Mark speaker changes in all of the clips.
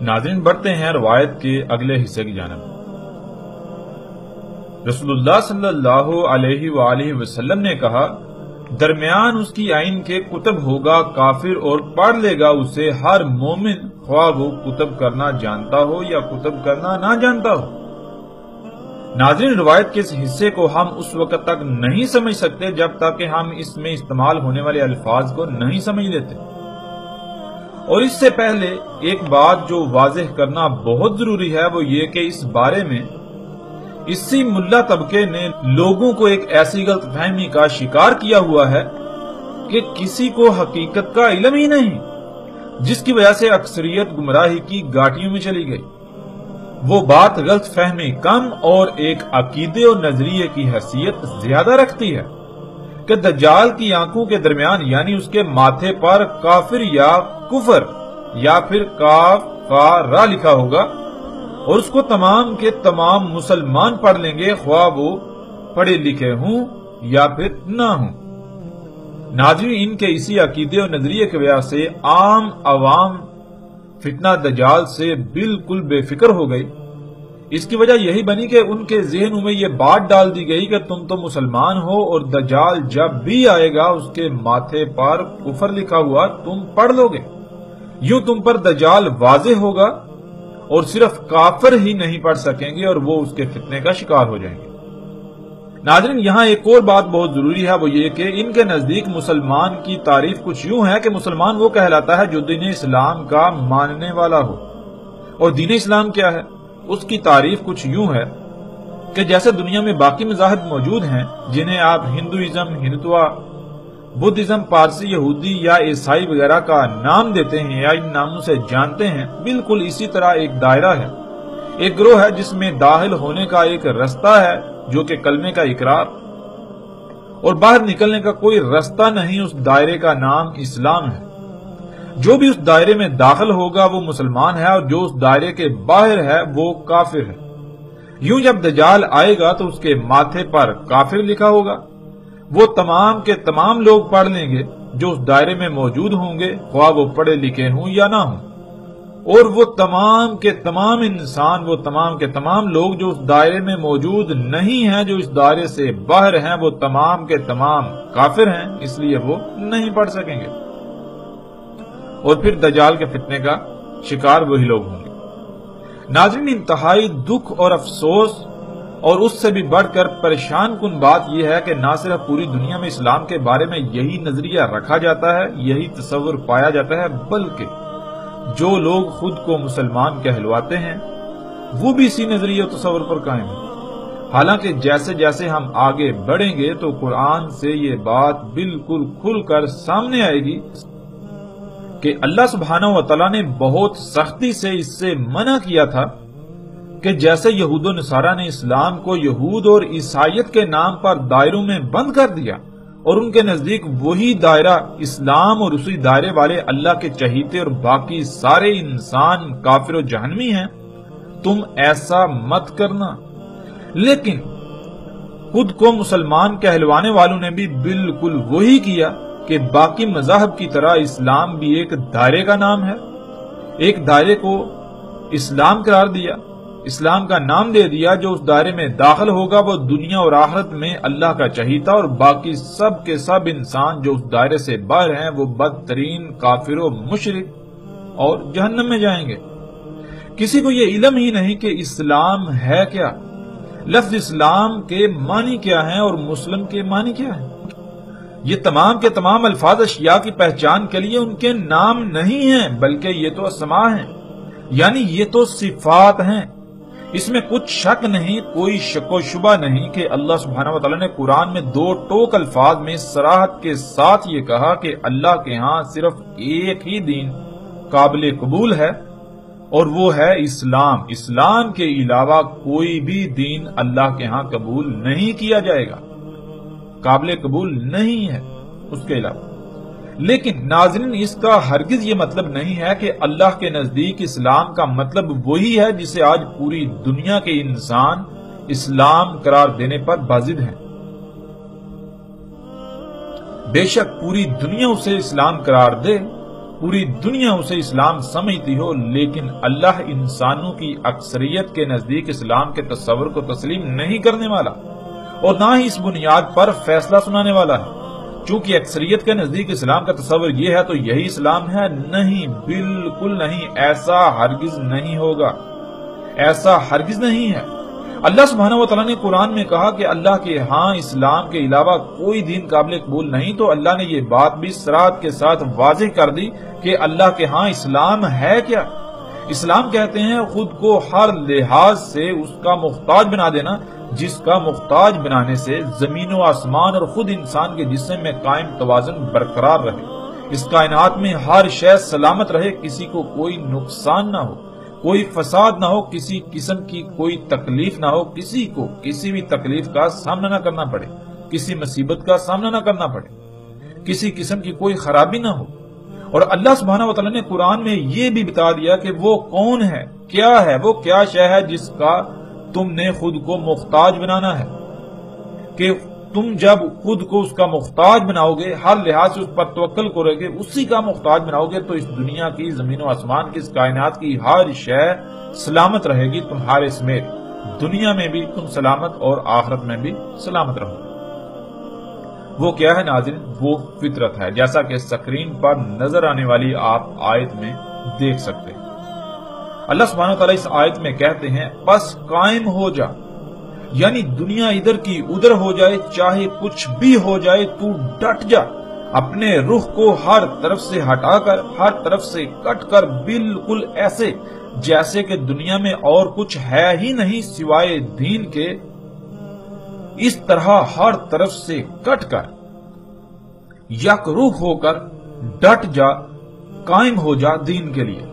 Speaker 1: ناظرین، بڑھتے ہیں روایت کے اگلے حصے کی جانب۔ رسول اللہ صلی اللہ علیہ وآلہ وسلم نے کہا، درمیان اس کی آئین کے کتب ہوگا کافر اور پڑھ لے گا اسے ہر مومن، خواہ وہ کتب کرنا جانتا ہو یا کتب کرنا نہ جانتا ہو۔ ناظرین، روایت کے اس حصے کو ہم اس وقت تک نہیں سمجھ سکتے جب تک کہ ہم اس میں استعمال ہونے والے الفاظ کو نہیں سمجھ لیتے۔ اور اس سے پہلے ایک بات جو واضح کرنا بہت ضروری ہے وہ یہ کہ اس بارے میں اسی ملا طبقے نے لوگوں کو ایک ایسی غلط فہمی کا شکار کیا ہوا ہے کہ کسی کو حقیقت کا علم ہی نہیں، جس کی وجہ سے اکثریت گمراہی کی گاٹیوں میں چلی گئی۔ وہ بات غلط فہمی کم اور ایک عقیدے اور نظریے کی حیثیت زیادہ رکھتی ہے کہ دجال کی آنکھوں کے درمیان یعنی اس کے ماتھے پر کافر یا کفر یا پھر کاف فا را لکھا ہوگا اور اس کو تمام کے تمام مسلمان پڑھ لیں گے، خواہ وہ پڑھے لکھے ہوں یا پھر نہ ہوں۔ ناظرین، ان کے اسی عقیدے اور نظریے کی وجہ سے عام عوام فتنہ دجال سے بالکل بے فکر ہو گئی۔ اس کی وجہ یہی بنی کہ ان کے ذہنوں میں یہ بات ڈال دی گئی کہ تم تو مسلمان ہو اور دجال جب بھی آئے گا اس کے ماتھے پر کفر لکھا ہوا تم پڑھ لو گے، یوں تم پر دجال واضح ہوگا اور صرف کافر ہی نہیں پڑھ سکیں گے اور وہ اس کے فتنے کا شکار ہو جائیں گے۔ ناظرین، یہاں ایک اور بات بہت ضروری ہے، وہ یہ کہ ان کے نزدیک مسلمان کی تعریف کچھ یوں ہے کہ مسلمان وہ کہلاتا ہے جو دین اسلام کا ماننے والا ہو۔ اور دین اسلام کیا ہے؟ اس کی تعریف کچھ یوں ہے کہ جیسے دنیا میں باقی مذاہب موجود ہیں جنہیں آپ ہندوازم، ہندوتوا، بدھزم، پارسی، یہودی یا عیسائی وغیرہ کا نام دیتے ہیں یا ان ناموں سے جانتے ہیں، بالکل اسی طرح ایک دائرہ ہے، ایک گروہ ہے جس میں داخل ہونے کا ایک رستہ ہے جو کہ کلمے کا اقرار، اور باہر نکلنے کا کوئی رستہ نہیں۔ اس دائرے کا نام اسلام ہے۔ جو بھی اس دائرے میں داخل ہوگا وہ مسلمان ہے اور جو اس دائرے کے باہر ہے وہ کافر ہے۔ یوں جب دجال آئے گا تو اس کے ماتھے پر کافر لکھا ہوگا، وہ تمام کے تمام لوگ پڑھ لیں گے جو اس دائرے میں موجود ہوں گے، خواہ وہ پڑھے لکھے ہوں یا نہ ہوں، اور وہ تمام کے تمام انسان، وہ تمام کے تمام لوگ جو اس دائرے میں موجود نہیں ہیں، جو اس دائرے سے باہر ہیں، وہ تمام کے تمام کافر ہیں، اس لیے وہ نہیں پڑھ سکیں گے، اور پھر دجال کے فتنے کا شکار وہی لوگ ہوں گے۔ ناظرین، انتہائی دکھ اور افسوس اور اس سے بھی بڑھ کر پریشان کن بات یہ ہے کہ نہ صرف پوری دنیا میں اسلام کے بارے میں یہی نظریہ رکھا جاتا ہے، یہی تصور پایا جاتا ہے، بلکہ جو لوگ خود کو مسلمان کہلواتے ہیں وہ بھی اسی نظریے و تصور پر قائم ہیں۔ حالانکہ جیسے جیسے ہم آگے بڑھیں گے تو قرآن سے یہ بات بالکل کھل کر سامنے آئے گی کہ اللہ سبحانہ و تعالیٰ نے بہت سختی سے اس سے منع کیا تھا کہ جیسے یہود و نصارہ نے اسلام کو یہود اور عیسائیت کے نام پر دائروں میں بند کر دیا اور ان کے نزدیک وہی دائرہ اسلام اور اسی دائرے والے اللہ کے چہیتے اور باقی سارے انسان کافر و جہنمی ہیں، تم ایسا مت کرنا۔ لیکن خود کو مسلمان کہلوانے والوں نے بھی بالکل وہی کیا کہ باقی مذاہب کی طرح اسلام بھی ایک دائرے کا نام ہے، ایک دائرے کو اسلام قرار دیا، اسلام کا نام دے دیا۔ جو اس دائرے میں داخل ہوگا وہ دنیا اور آخرت میں اللہ کا چہیتا، اور باقی سب کے سب انسان جو اس دائرے سے باہر ہیں وہ بدترین کافر و مشرک اور جہنم میں جائیں گے۔ کسی کو یہ علم ہی نہیں کہ اسلام ہے کیا، لفظ اسلام کے معنی کیا ہیں اور مسلم کے معنی کیا ہیں۔ یہ تمام کے تمام الفاظ اشیاء کی پہچان کے لیے ان کے نام نہیں ہیں، بلکہ یہ تو اسماء ہیں، یعنی یہ تو صفات ہیں۔ اس میں کچھ شک نہیں، کوئی شک و شبہ نہیں کہ اللہ سبحانہ و تعالیٰ نے قرآن میں دو ٹوک الفاظ میں صراحت کے ساتھ یہ کہا کہ اللہ کے ہاں صرف ایک ہی دین قابل قبول ہے اور وہ ہے اسلام۔ اسلام کے علاوہ کوئی بھی دین اللہ کے ہاں قبول نہیں کیا جائے گا، قابل قبول نہیں ہے اس کے علاوہ۔ لیکن ناظرین اس کا ہرگز یہ مطلب نہیں ہے کہ اللہ کے نزدیک اسلام کا مطلب وہی ہے جسے آج پوری دنیا کے انسان اسلام قرار دینے پر بازد ہیں۔ بے شک پوری دنیا اسے اسلام قرار دے، پوری دنیا اسے اسلام سمجھتی ہو، لیکن اللہ انسانوں کی اکثریت کے نزدیک اسلام کے تصور کو تسلیم نہیں کرنے والا اور نہ ہی اس بنیاد پر فیصلہ سنانے والا ہے۔ چونکہ اکثریت کے نزدیک اسلام کا تصور یہ ہے تو یہی اسلام ہے؟ نہیں، بالکل نہیں، ایسا ہرگز نہیں ہوگا، ایسا ہرگز نہیں ہے۔ اللہ سبحانہ و تعالیٰ نے قرآن میں کہا کہ اللہ کے ہاں اسلام کے علاوہ کوئی دین قابل قبول نہیں، تو اللہ نے یہ بات بھی صراحت کے ساتھ واضح کر دی کہ اللہ کے ہاں اسلام ہے کیا۔ اسلام کہتے ہیں خود کو ہر لحاظ سے اس کا محتاج بنا دینا، جس کا محتاج بنانے سے زمین و آسمان اور خود انسان کے جسم میں قائم توازن برقرار رہے، اس کائنات میں ہر شے سلامت رہے، کسی کو کوئی نقصان نہ ہو، کوئی فساد نہ ہو، کسی قسم کی کوئی تکلیف نہ ہو، کسی کو کسی بھی تکلیف کا سامنا نہ کرنا پڑے، کسی مصیبت کا سامنا نہ کرنا پڑے، کسی قسم کی کوئی خرابی نہ ہو۔ اور اللہ سبحانہ و تعالیٰ نے قرآن میں یہ بھی بتا دیا کہ وہ کون ہے، کیا ہے، وہ کیا شے ہے جس کا تم نے خود کو محتاج بنانا ہے، کہ تم جب خود کو اس کا محتاج بناؤ گے، ہر لحاظ سے اس پر توکل کرو گے، اسی کا محتاج بناؤ گے، تو اس دنیا کی زمین و آسمان کی، اس کائنات کی ہر شے سلامت رہے گی تمہارے سمیت، دنیا میں بھی تم سلامت اور آخرت میں بھی سلامت رہو گے۔ وہ کیا ہے ناظرین؟ وہ فطرت ہے، جیسا کہ سکرین پر نظر آنے والی آپ آیت میں دیکھ سکتے ہیں۔ اللہ سبحانہ وتعالی اس آیت میں کہتے ہیں بس قائم ہو جا، یعنی دنیا ادھر کی ادھر ہو جائے، چاہے کچھ بھی ہو جائے، تو ڈٹ جا، اپنے رخ کو ہر طرف سے ہٹا کر، ہر طرف سے کٹ کر، بالکل ایسے جیسے کہ دنیا میں اور کچھ ہے ہی نہیں سوائے دین کے، اس طرح ہر طرف سے کٹ کر یک روح ہو کر ڈٹ جا، قائم ہو جا دین کے لیے۔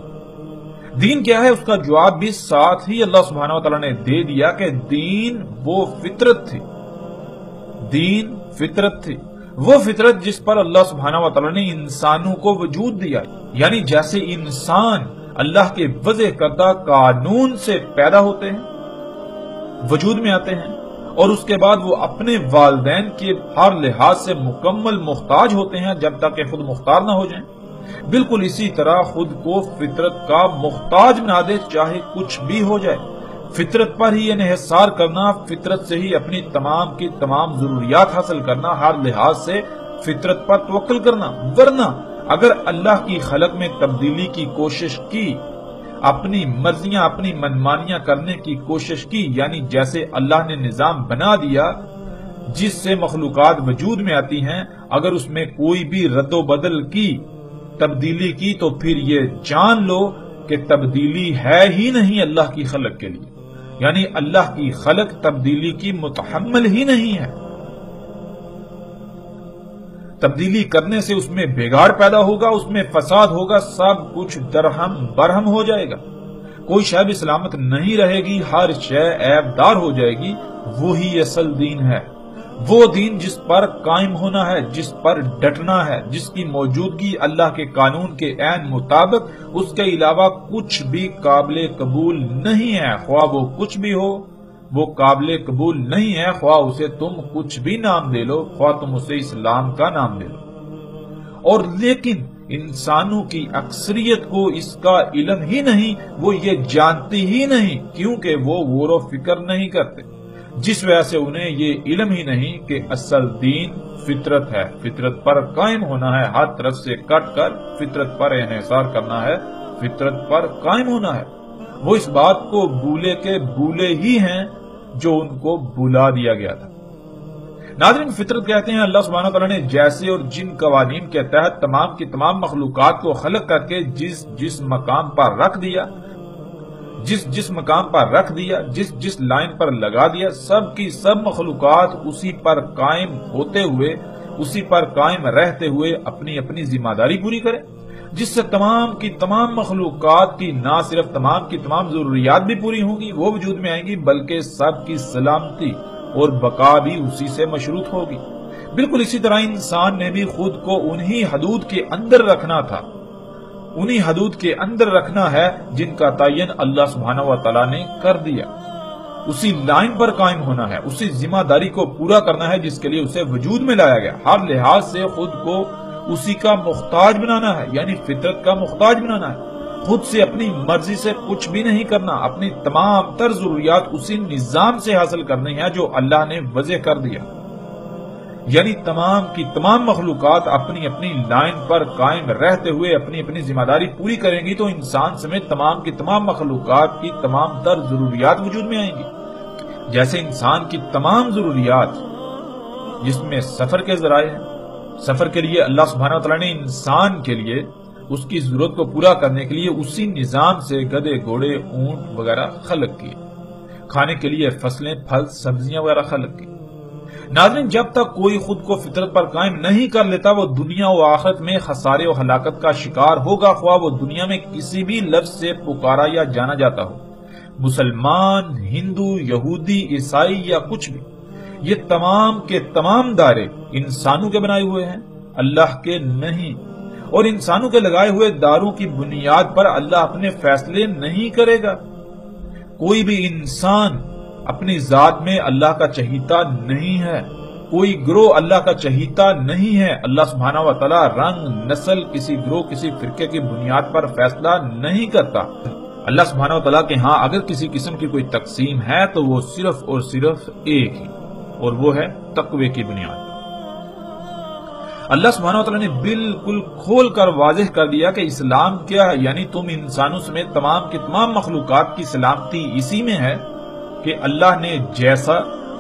Speaker 1: دین کیا ہے؟ اس کا جواب بھی ساتھ ہی اللہ سبحانہ و تعالیٰ نے دے دیا کہ دین وہ فطرت تھی، دین فطرت تھی، وہ فطرت جس پر اللہ سبحانہ و تعالیٰ نے انسانوں کو وجود دیا، یعنی جیسے انسان اللہ کے وضع کردہ قانون سے پیدا ہوتے ہیں، وجود میں آتے ہیں، اور اس کے بعد وہ اپنے والدین کے ہر لحاظ سے مکمل محتاج ہوتے ہیں جب تک کہ خود مختار نہ ہو جائیں، بالکل اسی طرح خود کو فطرت کا محتاج بنا دے، چاہے کچھ بھی ہو جائے، فطرت پر ہی انحصار کرنا، فطرت سے ہی اپنی تمام کی تمام ضروریات حاصل کرنا، ہر لحاظ سے فطرت پر توکل کرنا۔ ورنہ اگر اللہ کی خلق میں تبدیلی کی کوشش کی، اپنی مرضیاں، اپنی منمانیاں کرنے کی کوشش کی، یعنی جیسے اللہ نے نظام بنا دیا جس سے مخلوقات وجود میں آتی ہیں، اگر اس میں کوئی بھی رد و بدل کی، تبدیلی کی، تو پھر یہ جان لو کہ تبدیلی ہے ہی نہیں اللہ کی خلق کے لیے، یعنی اللہ کی خلق تبدیلی کی متحمل ہی نہیں ہے۔ تبدیلی کرنے سے اس میں بگاڑ پیدا ہوگا، اس میں فساد ہوگا، سب کچھ درہم برہم ہو جائے گا، کوئی شے بھی سلامت نہیں رہے گی، ہر شے عیب دار ہو جائے گی۔ وہی اصل دین ہے، وہ دین جس پر قائم ہونا ہے، جس پر ڈٹنا ہے، جس کی موجودگی اللہ کے قانون کے عین مطابق، اس کے علاوہ کچھ بھی قابل قبول نہیں ہے، خواہ وہ کچھ بھی ہو، وہ قابل قبول نہیں ہے، خواہ اسے تم کچھ بھی نام دے لو، خواہ تم اسے اسلام کا نام دے لو۔ اور لیکن انسانوں کی اکثریت کو اس کا علم ہی نہیں، وہ یہ جانتی ہی نہیں، کیونکہ وہ غور و فکر نہیں کرتے، جس وجہ سے انہیں یہ علم ہی نہیں کہ اصل دین فطرت ہے، فطرت پر قائم ہونا ہے، ہر طرف سے کٹ کر فطرت پر انحصار کرنا ہے، فطرت پر قائم ہونا ہے۔ وہ اس بات کو بھولے کے بھولے ہی ہیں جو ان کو بھلا دیا گیا تھا۔ ناظرین، فطرت کہتے ہیں اللہ سبحانہ وتعالیٰ نے جیسے اور جن قوانین کے تحت تمام کی تمام مخلوقات کو خلق کر کے جس مقام پر رکھ دیا، جس مقام پر رکھ دیا، جس لائن پر لگا دیا، سب کی سب مخلوقات اسی پر قائم ہوتے ہوئے، اسی پر قائم رہتے ہوئے اپنی اپنی ذمہ داری پوری کرے، جس سے تمام کی تمام مخلوقات کی نہ صرف تمام کی تمام ضروریات بھی پوری ہوں گی، وہ وجود میں آئیں گی، بلکہ سب کی سلامتی اور بقا بھی اسی سے مشروط ہوگی۔ بالکل اسی طرح انسان نے بھی خود کو انہی حدود کے اندر رکھنا تھا، انہی حدود کے اندر رکھنا ہے جن کا تعین اللہ سبحانہ و تعالیٰ نے کر دیا، اسی لائن پر قائم ہونا ہے، اسی ذمہ داری کو پورا کرنا ہے جس کے لیے اسے وجود میں لایا گیا، ہر لحاظ سے خود کو اسی کا محتاج بنانا ہے، یعنی فطرت کا محتاج بنانا ہے، خود سے اپنی مرضی سے کچھ بھی نہیں کرنا، اپنی تمام تر ضروریات اسی نظام سے حاصل کرنی ہے جو اللہ نے وضع کر دیا، یعنی تمام کی تمام مخلوقات اپنی اپنی لائن پر قائم رہتے ہوئے اپنی اپنی ذمہ داری پوری کریں گی تو انسان سمیت تمام کی تمام مخلوقات کی تمام تر ضروریات وجود میں آئیں گی۔ جیسے انسان کی تمام ضروریات جس میں سفر کے ذرائع ہیں، سفر کے لیے اللہ سبحانہ و تعالیٰ نے انسان کے لیے اس کی ضرورت کو پورا کرنے کے لیے اسی نظام سے گدھے گھوڑے اونٹ وغیرہ خلق کیے، کھانے کے لیے فصلیں پھل سبزیاں وغیرہ خلق کی۔ ناظرین، جب تک کوئی خود کو فطرت پر قائم نہیں کر لیتا وہ دنیا و آخرت میں خسارے و ہلاکت کا شکار ہوگا، خواہ وہ دنیا میں کسی بھی لفظ سے پکارا یا جانا جاتا ہو، مسلمان، ہندو، یہودی، عیسائی یا کچھ بھی۔ یہ تمام کے تمام دائرے انسانوں کے بنائے ہوئے ہیں، اللہ کے نہیں، اور انسانوں کے لگائے ہوئے داروں کی بنیاد پر اللہ اپنے فیصلے نہیں کرے گا۔ کوئی بھی انسان اپنی ذات میں اللہ کا چہیتا نہیں ہے، کوئی گروہ اللہ کا چہیتا نہیں ہے۔ اللہ سبحانہ و تعالیٰ رنگ، نسل، کسی گروہ، کسی فرقے کی بنیاد پر فیصلہ نہیں کرتا۔ اللہ سبحانہ و تعالیٰ کے ہاں اگر کسی قسم کی کوئی تقسیم ہے تو وہ صرف اور صرف ایک ہی، اور وہ ہے تقوی کی بنیاد۔ اللہ سبحانہ و تعالیٰ نے بالکل کھول کر واضح کر دیا کہ اسلام کیا ہے، یعنی تم انسانوں سمیت تمام کی تمام مخلوقات کی سلامتی اسی میں ہے کہ اللہ نے جیسا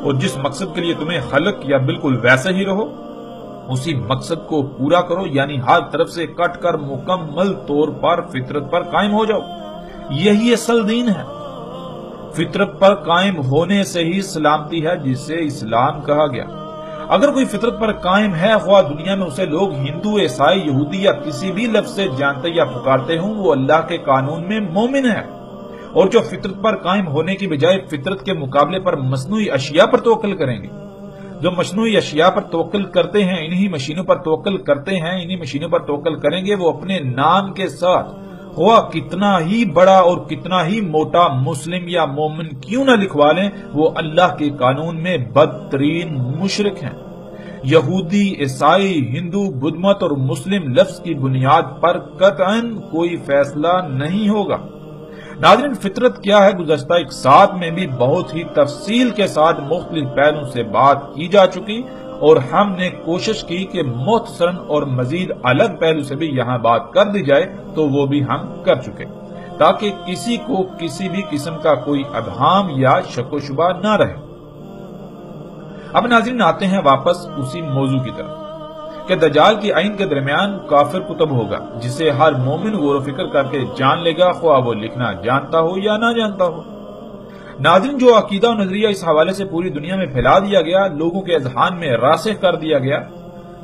Speaker 1: اور جس مقصد کے لیے تمہیں خلق کیا بالکل ویسے ہی رہو، اسی مقصد کو پورا کرو، یعنی ہر طرف سے کٹ کر مکمل طور پر فطرت پر قائم ہو جاؤ۔ یہی اصل دین ہے، فطرت پر قائم ہونے سے ہی سلامتی ہے جسے اسلام کہا گیا۔ اگر کوئی فطرت پر قائم ہے، خواہ دنیا میں اسے لوگ ہندو، عیسائی، یہودی یا کسی بھی لفظ سے جانتے یا پکارتے ہوں، وہ اللہ کے قانون میں مومن ہے، اور جو فطرت پر قائم ہونے کی بجائے فطرت کے مقابلے پر مصنوعی اشیاء پر توکل کریں گے، جو مصنوعی اشیاء پر توکل کرتے ہیں، انہی مشینوں پر توکل کرتے ہیں، انہی مشینوں پر توکل کریں گے، وہ اپنے نام کے ساتھ ہوا کتنا ہی بڑا اور کتنا ہی موٹا مسلم یا مومن کیوں نہ لکھوا لیں، وہ اللہ کے قانون میں بدترین مشرک ہیں۔ یہودی، عیسائی، ہندو، بدھ مت اور مسلم لفظ کی بنیاد پر قطعاً کوئی فیصلہ نہیں ہوگا۔ ناظرین، فطرت کیا ہے گزشتہ ایک ساتھ میں بھی بہت ہی تفصیل کے ساتھ مختلف پہلوؤں سے بات کی جا چکی، اور ہم نے کوشش کی کہ مختصراً اور مزید الگ پہلو سے بھی یہاں بات کر دی جائے، تو وہ بھی ہم کر چکے تاکہ کسی کو کسی بھی قسم کا کوئی ابہام یا شک و شبہ نہ رہے۔ اب ناظرین آتے ہیں واپس اسی موضوع کی طرف کہ دجال کی آئین کے درمیان کافر کتب ہوگا جسے ہر مومن غور و فکر کر کے جان لے گا، خواہ وہ لکھنا جانتا ہو یا نہ جانتا ہو۔ ناظرین، جو عقیدہ و نظریہ اس حوالے سے پوری دنیا میں پھیلا دیا گیا، لوگوں کے اذہان میں راسخ کر دیا گیا،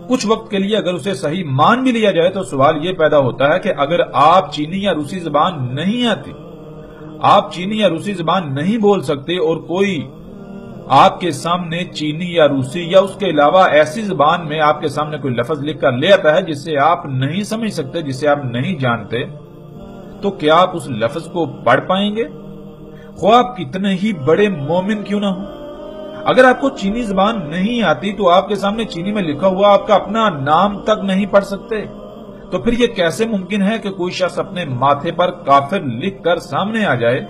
Speaker 1: کچھ وقت کے لیے اگر اسے صحیح مان بھی لیا جائے تو سوال یہ پیدا ہوتا ہے کہ اگر آپ چینی یا روسی زبان نہیں آتی، آپ چینی یا روسی زبان نہیں بول سکتے، اور کوئی آپ کے سامنے چینی یا روسی یا اس کے علاوہ ایسی زبان میں آپ کے سامنے کوئی لفظ لکھ کر لے آتا ہے جسے آپ نہیں سمجھ سکتے، جسے آپ نہیں جانتے، تو کیا آپ اس لفظ کو پڑھ پائیں گے؟ خواہ آپ کتنے ہی بڑے مومن کیوں نہ ہوں۔ اگر آپ کو چینی زبان نہیں آتی تو آپ کے سامنے چینی میں لکھا ہوا آپ کا اپنا نام تک نہیں پڑھ سکتے، تو پھر یہ کیسے ممکن ہے کہ کوئی شخص اپنے ماتھے پر کافر لکھ کر سامنے آ جائے،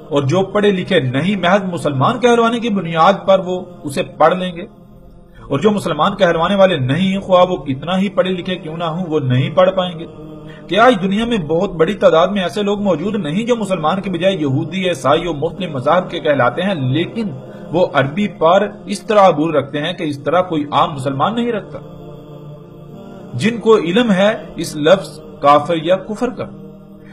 Speaker 1: اور جو پڑھے لکھے نہیں محض مسلمان کہلوانے کی بنیاد پر وہ اسے پڑھ لیں گے، اور جو مسلمان کہلوانے والے نہیں، خواہ وہ کتنا ہی پڑھے لکھے کیوں نہ ہوں، وہ نہیں پڑھ پائیں گے؟ کیا آج دنیا میں بہت بڑی تعداد میں ایسے لوگ موجود نہیں جو مسلمان کے بجائے یہودی، عیسائی اور مختلف مذاہب کے کہلاتے ہیں، لیکن وہ عربی پر اس طرح عبور رکھتے ہیں کہ اس طرح کوئی عام مسلمان نہیں رکھتا، جن کو علم ہے اس لفظ کافر یا کفر کا؟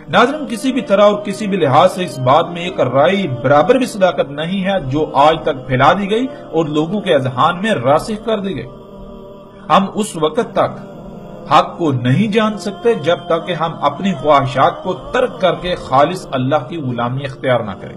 Speaker 1: ناظرین، کسی بھی طرح اور کسی بھی لحاظ سے اس بات میں ایک رائے برابر بھی صداقت نہیں ہے جو آج تک پھیلا دی گئی اور لوگوں کے اذہان میں راسخ کر دی گئی۔ ہم اس وقت تک حق کو نہیں جان سکتے جب تک کہ ہم اپنی خواہشات کو ترک کر کے خالص اللہ کی غلامی اختیار نہ کریں۔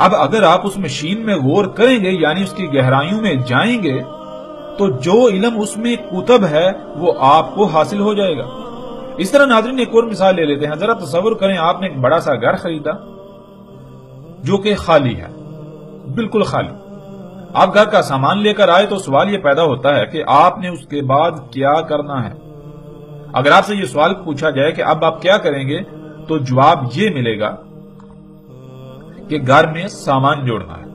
Speaker 1: اب اگر آپ اس مشین میں غور کریں گے یعنی اس کی گہرائیوں میں جائیں گے تو جو علم اس میں کتب ہے وہ آپ کو حاصل ہو جائے گا۔ اس طرح ناظرین ایک اور مثال لے لیتے ہیں۔ ذرا تصور کریں آپ نے ایک بڑا سا گھر خریدا جو کہ خالی ہے، بالکل خالی۔ آپ گھر کا سامان لے کر آئے تو سوال یہ پیدا ہوتا ہے کہ آپ نے اس کے بعد کیا کرنا ہے۔ اگر آپ سے یہ سوال پوچھا جائے کہ اب آپ کیا کریں گے تو جواب یہ ملے گا کہ گھر میں سامان جوڑنا ہے۔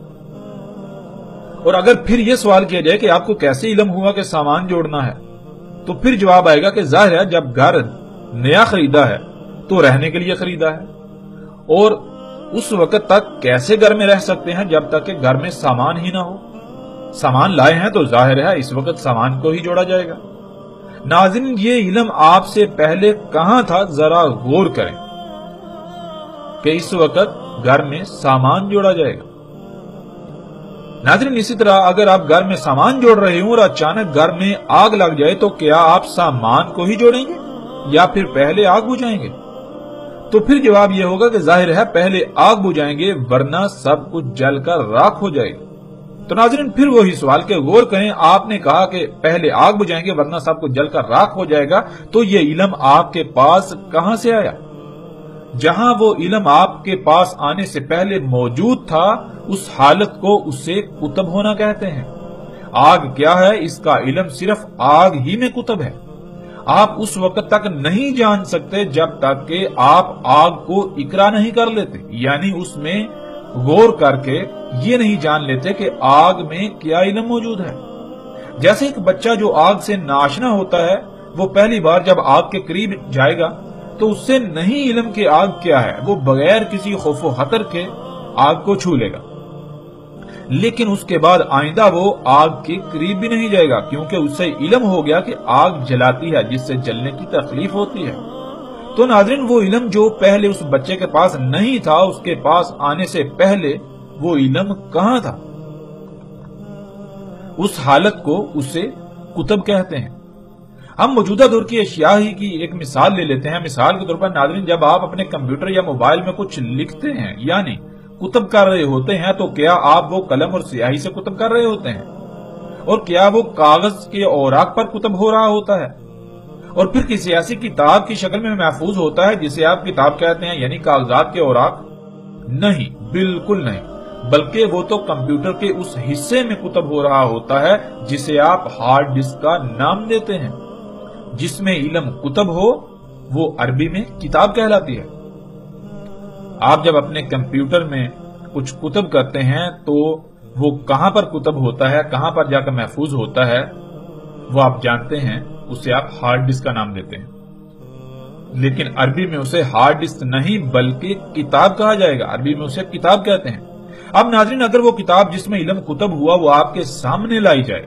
Speaker 1: اور اگر پھر یہ سوال کیا جائے کہ آپ کو کیسے علم ہوا کہ سامان جوڑنا ہے تو پھر جواب آئے گا کہ ظاہر ہے جب گھر نیا خریدا ہے تو رہنے کے لیے خریدا ہے، اور اس وقت تک کیسے گھر میں رہ سکتے ہیں جب تک کہ گھر میں سامان ہی نہ ہو۔ سامان لائے ہیں تو ظاہر ہے اس وقت سامان کو ہی جوڑا جائے گا۔ ناظرین یہ علم آپ سے پہلے کہاں تھا، ذرا غور کریں کہ اس وقت گھر میں سامان جوڑا جائے گا۔ ناظرین اسی طرح اگر آپ گھر میں سامان جوڑ رہے ہوں اور اچانک گھر میں آگ لگ جائے تو کیا آپ سامان کو ہی جوڑیں گے یا پھر پہلے آگ بجھائیں گے؟ تو پھر جواب یہ ہوگا کہ ظاہر ہے پہلے آگ بجھائیں گے ورنہ سب کچھ جل کر راکھ ہو جائے گا۔ تو ناظرین پھر وہی سوال کہ غور کریں، آپ نے کہا کہ پہلے آگ بجھائیں گے ورنہ سب کچھ جل کر راکھ ہو جائے گا، تو یہ علم آپ کے پاس کہاں سے آیا؟ جہاں وہ علم آپ کے پاس آنے سے پہلے موجود تھا اس حالت کو اسے کتب ہونا کہتے ہیں۔ آگ کیا ہے؟ اس کا علم صرف آگ ہی میں کتب ہے۔ آپ اس وقت تک نہیں جان سکتے جب تک کہ آپ آگ کو اقرا نہیں کر لیتے، یعنی اس میں غور کر کے یہ نہیں جان لیتے کہ آگ میں کیا علم موجود ہے۔ جیسے ایک بچہ جو آگ سے ناشنا ہوتا ہے وہ پہلی بار جب آگ کے قریب جائے گا تو اس سے نہیں علم کہ آگ کیا ہے، وہ بغیر کسی خوف و خطر کے آگ کو چھو لے گا، لیکن اس کے بعد آئندہ وہ آگ کے قریب بھی نہیں جائے گا کیونکہ اس سے علم ہو گیا کہ آگ جلاتی ہے جس سے جلنے کی تکلیف ہوتی ہے۔ تو ناظرین وہ علم جو پہلے اس بچے کے پاس نہیں تھا، اس کے پاس آنے سے پہلے وہ علم کہاں تھا؟ اس حالت کو اسے کتب کہتے ہیں۔ ہم موجودہ دور کی اشیاء ہی کی ایک مثال لے لیتے ہیں۔ مثال کے طور پر ناظرین جب آپ اپنے کمپیوٹر یا موبائل میں کچھ لکھتے ہیں یعنی کتب کر رہے ہوتے ہیں تو کیا آپ وہ قلم اور سیاہی سے کتب کر رہے ہوتے ہیں؟ اور کیا وہ کاغذ کے اوراق پر کتب ہو رہا ہوتا ہے اور پھر کسی ایسی کتاب کی شکل میں محفوظ ہوتا ہے جسے آپ کتاب کہتے ہیں یعنی کاغذات کے اوراق؟ نہیں، بالکل نہیں، بلکہ وہ تو کمپیوٹر کے اس حصے میں کتب ہو رہا ہوتا ہے جسے آپ ہارڈ ڈسک کا نام دیتے ہیں۔ جس میں علم کتب ہو وہ عربی میں کتاب کہلاتی ہے۔ آپ جب اپنے کمپیوٹر میں کچھ کتب کرتے ہیں تو وہ کہاں پر کتب ہوتا ہے، کہاں پر جا کر محفوظ ہوتا ہے وہ آپ جانتے ہیں، اسے آپ ہارڈ ڈسک کا نام دیتے ہیں، لیکن عربی میں اسے ہارڈ ڈسک نہیں بلکہ کتاب کہا جائے گا۔ عربی میں اسے کتاب کہتے ہیں۔ اب ناظرین اگر وہ کتاب جس میں علم کتب ہوا وہ آپ کے سامنے لائی جائے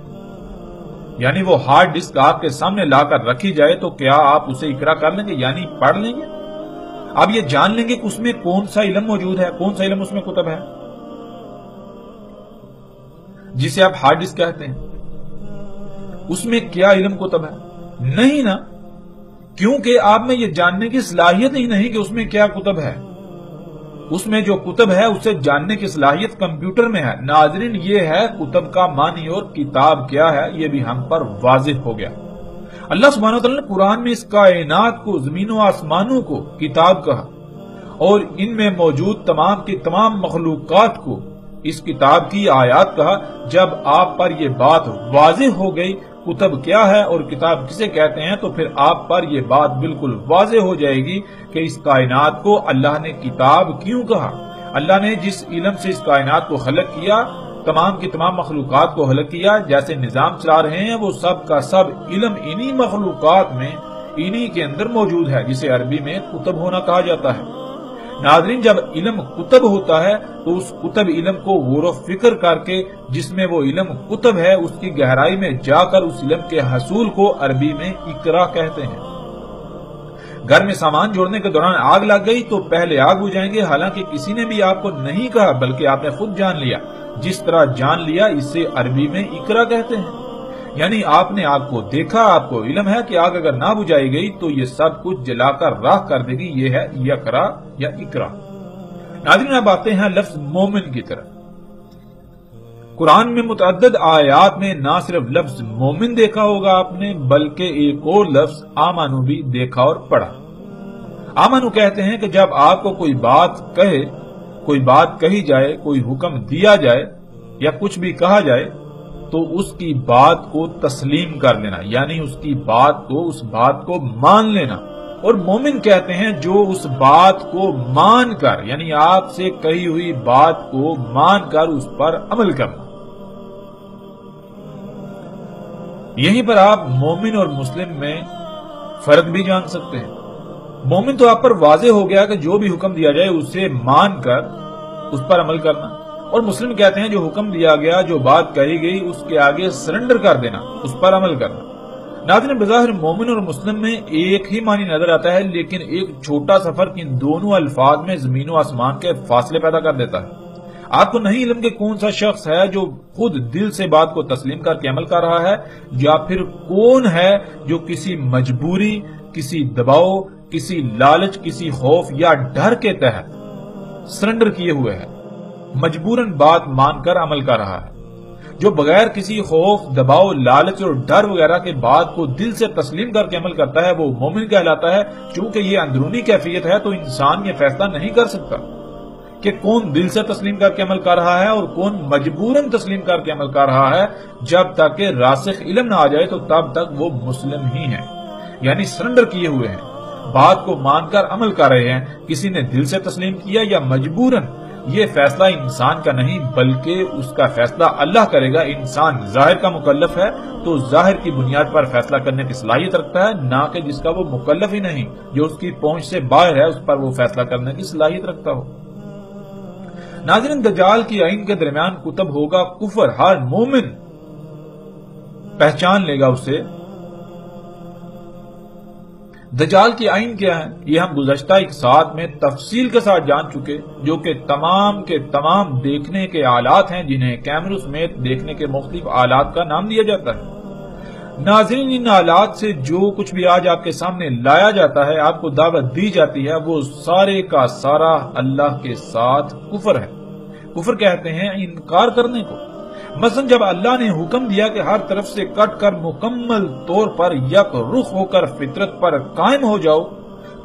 Speaker 1: یعنی وہ ہارڈ ڈسک آپ کے سامنے لا کر رکھی جائے تو کیا آپ اسے اقرا کر لیں گے یعنی پڑھ لیں گے؟ آپ یہ جان لیں گے کہ اس میں کون سا علم موجود ہے، کون سا علم اس میں کتب ہے جسے آپ ہارڈ ڈسک کہتے ہیں؟ اس میں کیا علم کتب ہے؟ نہیں نا، کیونکہ آپ میں یہ جاننے کی صلاحیت ہی نہیں کہ اس میں کیا کتب ہے۔ اس میں جو کتب ہے اسے جاننے کی صلاحیت کمپیوٹر میں ہے۔ ناظرین یہ ہے کتب کا معنی اور کتاب کیا ہے یہ بھی ہم پر واضح ہو گیا۔ اللہ سبحانہ وتعالی نے قرآن میں اس کائنات کو، زمین و آسمانوں کو کتاب کہا اور ان میں موجود تمام کی تمام مخلوقات کو اس کتاب کی آیات کہا۔ جب آپ پر یہ بات واضح ہو گئی کتب کیا ہے اور کتاب کسے کہتے ہیں تو پھر آپ پر یہ بات بالکل واضح ہو جائے گی کہ اس کائنات کو اللہ نے کتاب کیوں کہا۔ اللہ نے جس علم سے اس کائنات کو خلق کیا، تمام کی تمام مخلوقات کو خلق کیا، جیسے نظام چلا رہے ہیں وہ سب کا سب علم انہی مخلوقات میں انہی کے اندر موجود ہے جسے عربی میں کتب ہونا کہا جاتا ہے۔ ناظرین جب علم کتب ہوتا ہے تو اس کتب علم کو غور و فکر کر کے جس میں وہ علم کتب ہے اس کی گہرائی میں جا کر اس علم کے حصول کو عربی میں اقرا کہتے ہیں۔ گھر میں سامان جوڑنے کے دوران آگ لگ گئی تو پہلے آگ بجھائیں گے، حالانکہ کسی نے بھی آپ کو نہیں کہا بلکہ آپ نے خود جان لیا۔ جس طرح جان لیا اسے عربی میں اقرا کہتے ہیں، یعنی آپ نے آگ کو دیکھا، آپ کو علم ہے کہ آگ اگر نہ بجھائی گئی تو یہ سب کچھ جلا کر راکھ کر دے گی، یہ ہے یقرا یا اقرا۔ ناظرین اب آتے ہیں لفظ مومن کی طرف۔ قرآن میں متعدد آیات میں نہ صرف لفظ مومن دیکھا ہوگا آپ نے، بلکہ ایک اور لفظ آمنو بھی دیکھا اور پڑھا۔ آمنو کہتے ہیں کہ جب آپ کو کوئی بات کہی جائے، کوئی حکم دیا جائے یا کچھ بھی کہا جائے تو اس کی بات کو تسلیم کر لینا، یعنی اس بات کو مان لینا۔ اور مومن کہتے ہیں جو اس بات کو مان کر، یعنی آپ سے کہی ہوئی بات کو مان کر اس پر عمل کرنا۔ یہیں پر آپ مومن اور مسلم میں فرق بھی جان سکتے ہیں۔ مومن تو آپ پر واضح ہو گیا کہ جو بھی حکم دیا جائے اسے مان کر اس پر عمل کرنا، اور مسلم کہتے ہیں جو حکم دیا گیا، جو بات کہی گئی، اس کے آگے سرنڈر کر دینا، اس پر عمل کرنا۔ ناظرین بظاہر مومن اور مسلم میں ایک ہی معنی نظر آتا ہے، لیکن ایک چھوٹا سا فرق ان دونوں الفاظ میں زمین و آسمان کے فاصلے پیدا کر دیتا ہے۔ آپ کو نہیں علم کہ کون سا شخص ہے جو خود دل سے بات کو تسلیم کر کے عمل کر رہا ہے، یا پھر کون ہے جو کسی مجبوری، کسی دباؤ، کسی لالچ، کسی خوف یا ڈر کے تحت سرنڈر کیے ہوئے ہے، مجبوراً بات مان کر عمل کر رہا ہے۔ جو بغیر کسی خوف، دباؤ، لالچ اور ڈر وغیرہ کے بات کو دل سے تسلیم کر کے عمل کرتا ہے، وہ مومن کہلاتا ہے۔ چونکہ یہ اندرونی کیفیت ہے تو انسان یہ فیصلہ نہیں کر سکتا کہ کون دل سے تسلیم کر کے عمل کر رہا ہے اور کون مجبوراً تسلیم کر کے عمل کر رہا ہے۔ جب تک کہ راسخ علم نہ آ جائے تو تب تک وہ مسلم ہی ہیں، یعنی سرنڈر کیے ہوئے ہیں، بات کو مان کر عمل کر رہے ہیں۔ کسی نے دل سے تسلیم کیا یا مجبوراً، یہ فیصلہ انسان کا نہیں بلکہ اس کا فیصلہ اللہ کرے گا۔ انسان ظاہر کا مکلف ہے تو ظاہر کی بنیاد پر فیصلہ کرنے کی صلاحیت رکھتا ہے، نہ کہ جس کا وہ مکلف ہی نہیں، جو اس کی پہنچ سے باہر ہے، اس پر وہ فیصلہ کرنے کی صلاحیت رکھتا ہو۔ ناظرین دجال کی آئین کے درمیان کتب ہوگا کفر، ہر مومن پہچان لے گا اسے۔ دجال کی آئین کیا ہے یہ ہم گزشتہ ایک ساتھ میں تفصیل کے ساتھ جان چکے، جو کہ تمام کے تمام دیکھنے کے آلات ہیں، جنہیں کیمروں سمیت دیکھنے کے مختلف آلات کا نام دیا جاتا ہے۔ ناظرین ان آلات سے جو کچھ بھی آج آپ کے سامنے لایا جاتا ہے، آپ کو دعوت دی جاتی ہے، وہ سارے کا سارا اللہ کے ساتھ کفر ہے۔ کفر کہتے ہیں انکار کرنے کو۔ مثلا جب اللہ نے حکم دیا کہ ہر طرف سے کٹ کر مکمل طور پر یک رخ ہو کر فطرت پر قائم ہو جاؤ،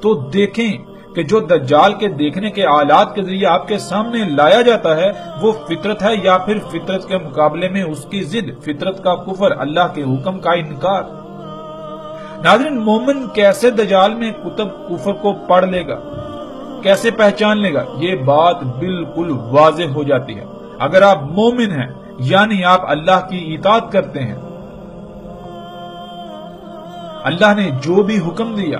Speaker 1: تو دیکھیں کہ جو دجال کے دیکھنے کے آلات کے ذریعے آپ کے سامنے لایا جاتا ہے وہ فطرت ہے یا پھر فطرت کے مقابلے میں اس کی ضد، فطرت کا کفر، اللہ کے حکم کا انکار۔ ناظرین مومن کیسے دجال میں کتب کفر کو پڑھ لے گا، کیسے پہچان لے گا؟ یہ بات بالکل واضح ہو جاتی ہے۔ اگر آپ مومن ہیں یعنی آپ اللہ کی اطاعت کرتے ہیں، اللہ نے جو بھی حکم دیا،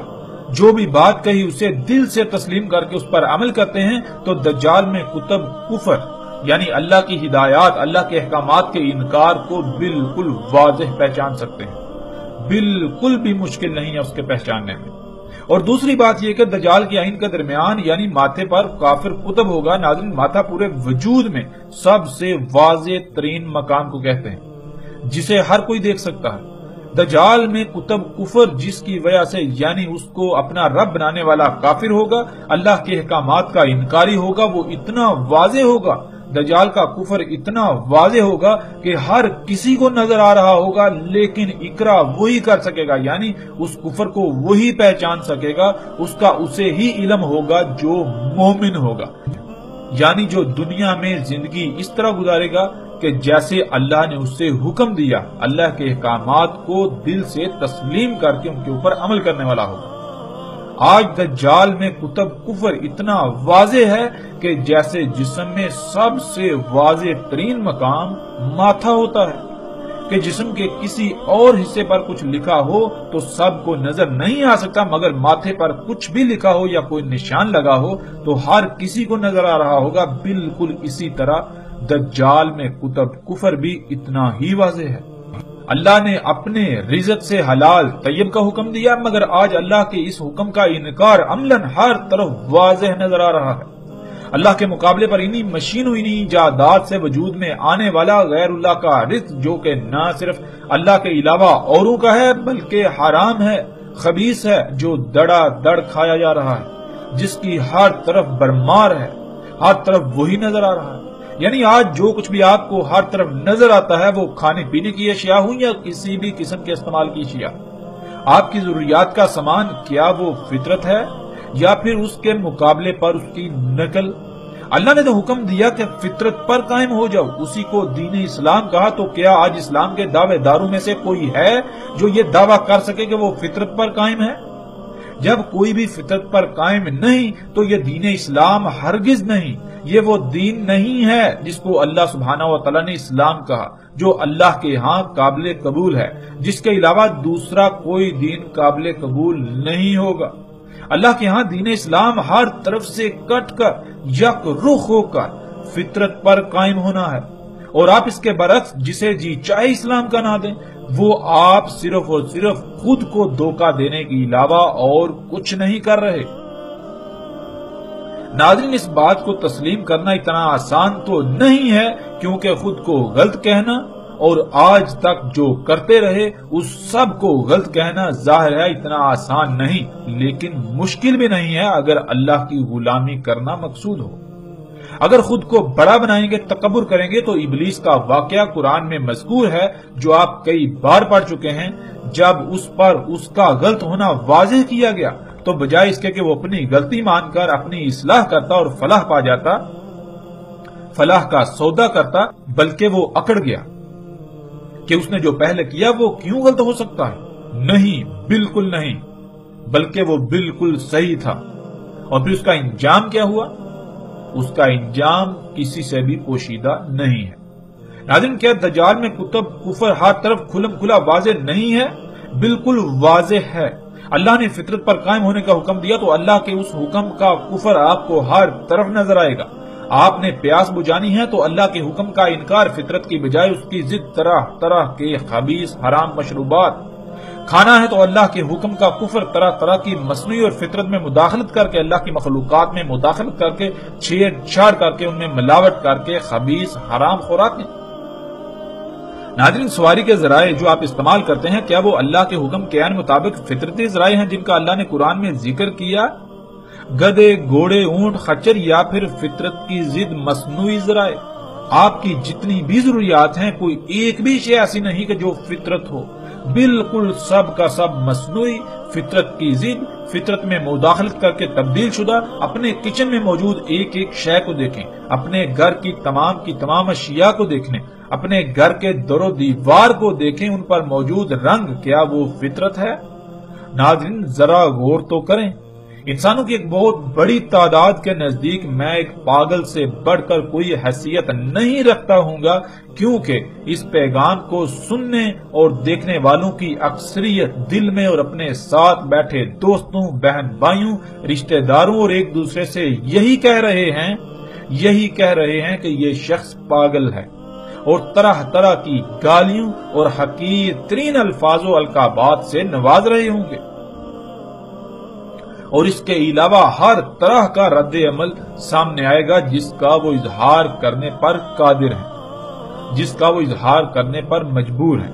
Speaker 1: جو بھی بات کہی، اسے دل سے تسلیم کر کے اس پر عمل کرتے ہیں، تو دجال میں کتب کفر یعنی اللہ کی ہدایات، اللہ کے احکامات کے انکار کو بالکل واضح پہچان سکتے ہیں، بالکل بھی مشکل نہیں ہے اس کے پہچاننے میں۔ اور دوسری بات یہ کہ دجال کی آئین کے درمیان یعنی ماتھے پر کافر کتب ہوگا۔ ناظرین ماتھا پورے وجود میں سب سے واضح ترین مقام کو کہتے ہیں، جسے ہر کوئی دیکھ سکتا ہے۔ دجال میں کتب کفر جس کی وجہ سے یعنی اس کو اپنا رب بنانے والا کافر ہوگا، اللہ کے احکامات کا انکاری ہوگا، وہ اتنا واضح ہوگا، دجال کا کفر اتنا واضح ہوگا کہ ہر کسی کو نظر آ رہا ہوگا، لیکن اقرا وہی کر سکے گا، یعنی اس کفر کو وہی پہچان سکے گا، اس کا اسے ہی علم ہوگا جو مومن ہوگا، یعنی جو دنیا میں زندگی اس طرح گزارے گا کہ جیسے اللہ نے اس سے حکم دیا، اللہ کے احکامات کو دل سے تسلیم کر کے ان کے اوپر عمل کرنے والا ہوگا۔ آج دجال میں کتب کفر اتنا واضح ہے کہ جیسے جسم میں سب سے واضح ترین مقام ماتھا ہوتا ہے، کہ جسم کے کسی اور حصے پر کچھ لکھا ہو تو سب کو نظر نہیں آ سکتا، مگر ماتھے پر کچھ بھی لکھا ہو یا کوئی نشان لگا ہو تو ہر کسی کو نظر آ رہا ہوگا۔ بالکل اسی طرح دجال میں کتب کفر بھی اتنا ہی واضح ہے۔ اللہ نے اپنے رزق سے حلال طیب کا حکم دیا، مگر آج اللہ کے اس حکم کا انکار عملاً ہر طرف واضح نظر آ رہا ہے۔ اللہ کے مقابلے پر انہی مشینوں، انہی ایجادات سے وجود میں آنے والا غیر اللہ کا رزق، جو کہ نہ صرف اللہ کے علاوہ اوروں کا ہے بلکہ حرام ہے، خبیث ہے، جو دڑا دڑ کھایا جا رہا ہے، جس کی ہر طرف برمار ہے، ہر طرف وہی نظر آ رہا ہے۔ یعنی آج جو کچھ بھی آپ کو ہر طرف نظر آتا ہے وہ کھانے پینے کی اشیاء ہوں یا کسی بھی قسم کے استعمال کی اشیاء، آپ کی ضروریات کا سامان، کیا وہ فطرت ہے یا پھر اس کے مقابلے پر اس کی نقل؟ اللہ نے تو حکم دیا کہ فطرت پر قائم ہو جاؤ، اسی کو دین اسلام کہا، تو کیا آج اسلام کے دعوے داروں میں سے کوئی ہے جو یہ دعویٰ کر سکے کہ وہ فطرت پر قائم ہے؟ جب کوئی بھی فطرت پر قائم نہیں تو یہ دین اسلام ہرگز نہیں، یہ وہ دین نہیں ہے جس کو اللہ سبحانہ و تعالیٰ نے اسلام کہا، جو اللہ کے ہاں قابل قبول ہے، جس کے علاوہ دوسرا کوئی دین قابل قبول نہیں ہوگا۔ اللہ کے ہاں دین اسلام ہر طرف سے کٹ کر یک رخ ہو کر فطرت پر قائم ہونا ہے، اور آپ اس کے برعکس جسے جی چاہے اسلام کا نہ دیں، وہ آپ صرف اور صرف خود کو دھوکہ دینے کے علاوہ اور کچھ نہیں کر رہے۔ ناظرین، اس بات کو تسلیم کرنا اتنا آسان تو نہیں ہے، کیونکہ خود کو غلط کہنا اور آج تک جو کرتے رہے اس سب کو غلط کہنا ظاہر ہے اتنا آسان نہیں، لیکن مشکل بھی نہیں ہے اگر اللہ کی غلامی کرنا مقصود ہو۔ اگر خود کو بڑا بنائیں گے، تکبر کریں گے، تو ابلیس کا واقعہ قرآن میں مذکور ہے جو آپ کئی بار پڑھ چکے ہیں۔ جب اس پر اس کا غلط ہونا واضح کیا گیا تو بجائے اس کے کہ وہ اپنی غلطی مان کر اپنی اصلاح کرتا اور فلاح پا جاتا، فلاح کا سودا کرتا، بلکہ وہ اکڑ گیا کہ اس نے جو پہلے کیا وہ کیوں غلط ہو سکتا ہے؟ نہیں، بالکل نہیں، بلکہ وہ بالکل صحیح تھا۔ اور پھر اس کا انجام کیا ہوا؟ اس کا انجام کسی سے بھی پوشیدہ نہیں ہے۔ ناظرین، کیا دجال میں کفر ہر طرف کھلم کھلا واضح نہیں ہے؟ بالکل واضح ہے۔ اللہ نے فطرت پر قائم ہونے کا حکم دیا تو اللہ کے اس حکم کا کفر آپ کو ہر طرف نظر آئے گا۔ آپ نے پیاس بجھانی ہے تو اللہ کے حکم کا انکار فطرت کی بجائے اس کی ضد طرح طرح کے خبیث حرام مشروبات کھانا ہے تو اللہ کے حکم کا کفر طرح طرح کی مصنوعی اور فطرت میں مداخلت کر کے، اللہ کی مخلوقات میں مداخلت کر کے، چھیڑ چھاڑ کر کے، ان میں ملاوٹ کر کے خبیث حرام خوراکیں۔ ناظرین، سواری کے ذرائع جو آپ استعمال کرتے ہیں، کیا وہ اللہ کے حکم کے عین مطابق فطرتی ذرائع ہیں جن کا اللہ نے قرآن میں ذکر کیا؟ گدے، گھوڑے، اونٹ، خچر، یا پھر فطرت کی ضد مصنوعی ذرائع؟ آپ کی جتنی بھی ضروریات ہیں کوئی ایک بھی شے ایسی نہیں کہ جو فطرت ہو، بالکل سب کا سب مصنوعی، فطرت کی ضد، فطرت میں مداخلت کر کے تبدیل شدہ۔ اپنے کچن میں موجود ایک ایک شے کو دیکھیں، اپنے گھر کی تمام اشیاء کو دیکھیں، اپنے گھر کے در و دیوار کو دیکھیں، ان پر موجود رنگ، کیا وہ فطرت ہے؟ ناظرین، ذرا غور تو کریں۔ انسانوں کی ایک بہت بڑی تعداد کے نزدیک میں ایک پاگل سے بڑھ کر کوئی حیثیت نہیں رکھتا ہوں گا، کیونکہ اس پیغام کو سننے اور دیکھنے والوں کی اکثریت دل میں اور اپنے ساتھ بیٹھے دوستوں، بہن بھائیوں، رشتہ داروں اور ایک دوسرے سے یہی کہہ رہے ہیں کہ یہ شخص پاگل ہے، اور طرح طرح کی گالیوں اور حقیر ترین الفاظ و القابات سے نواز رہے ہوں گے، اور اس کے علاوہ ہر طرح کا رد عمل سامنے آئے گا جس کا وہ اظہار کرنے پر قادر ہیں، جس کا وہ اظہار کرنے پر مجبور ہیں۔